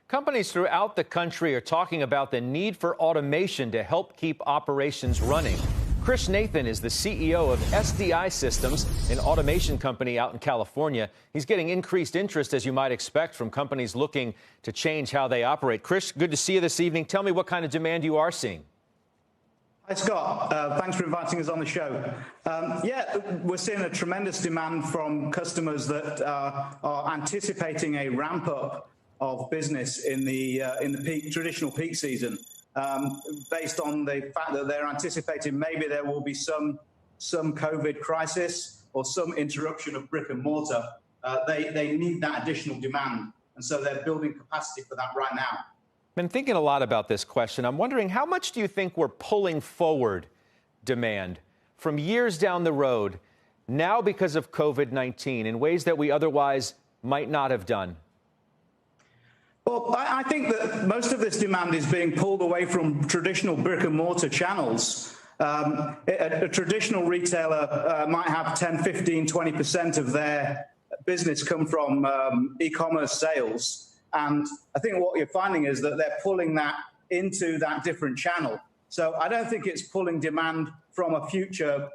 Companies throughout the country are talking about the need for automation to help keep operations running. Krish Nathan is the CEO of SDI Systems, an automation company out in California. He's getting increased interest, as you might expect, from companies looking to change how they operate. Krish, good to see you this evening. Tell me what kind of demand you are seeing. Hi, Scott. Thanks for inviting us on the show. We're seeing a tremendous demand from customers that are anticipating a ramp up of business in the traditional peak season, based on the fact that they're anticipating maybe there will be some COVID crisis or some interruption of brick and mortar. They need that additional demand, and so they're building capacity for that right now. Been thinking a lot about this question. I'm wondering, how much do you think we're pulling forward demand from years down the road now because of COVID-19 in ways that we otherwise might not have done? Well, I think that most of this demand is being pulled away from traditional brick and mortar channels. A traditional retailer might have 10, 15, 20% of their business come from e-commerce sales. And I think what you're finding is that they're pulling that into that different channel. So I don't think it's pulling demand from future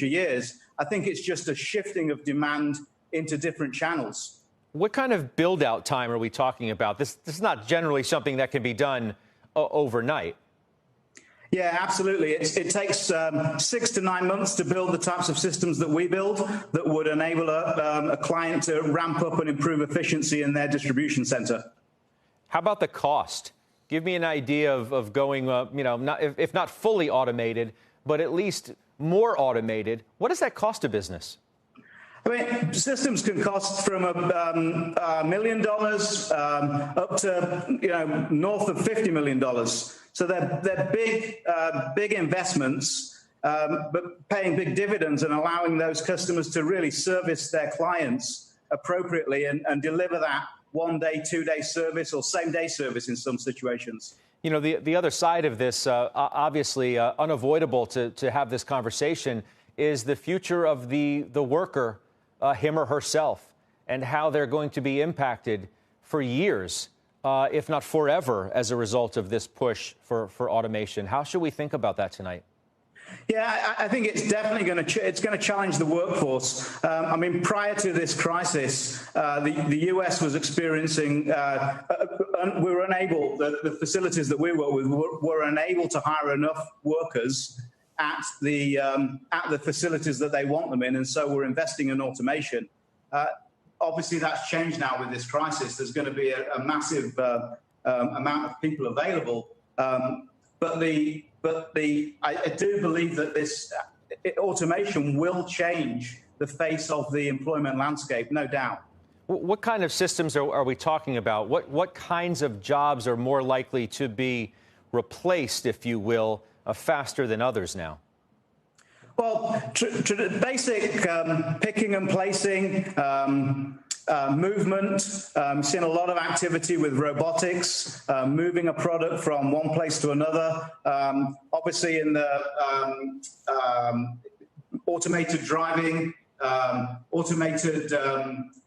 years. I think it's just a shifting of demand into different channels. What kind of build-out time are we talking about? This is not generally something that can be done overnight. Yeah, absolutely. It takes 6 to 9 months to build the types of systems that we build that would enable a client to ramp up and improve efficiency in their distribution center. How about the cost? Give me an idea of going, if not fully automated, but at least more automated. What does that cost a business? I mean, systems can cost from $1 million up to north of $50 million. So they're big investments, but paying big dividends and allowing those customers to really service their clients appropriately and deliver that 1-day, 2-day service or same-day service in some situations. You know, the other side of this, obviously unavoidable to have this conversation, is the future of the worker. Him or herself, and how they're going to be impacted for years, if not forever, as a result of this push for automation. How should we think about that tonight? Yeah, I think it's definitely going to challenge the workforce. I mean, prior to this crisis, the U.S. was experiencing we were unable. The facilities that we work with were unable to hire enough workers at the facilities that they want them in, and so we're investing in automation. Obviously, that's changed now with this crisis. There's going to be a massive amount of people available, but I do believe that this automation will change the face of the employment landscape, no doubt. What kind of systems are we talking about? What kinds of jobs are more likely to be replaced, if you will, faster than others now? Well, basic picking and placing, movement. Seen a lot of activity with robotics, moving a product from one place to another. Obviously, in the automated driving, automated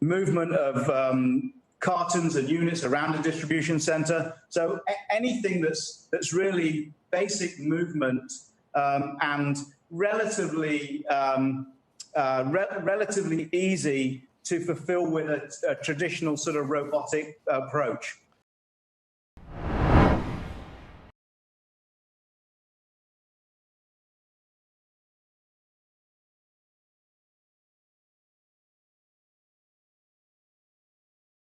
movement of cartons and units around a distribution center. So anything that's really basic movement and relatively easy to fulfill with a traditional sort of robotic approach.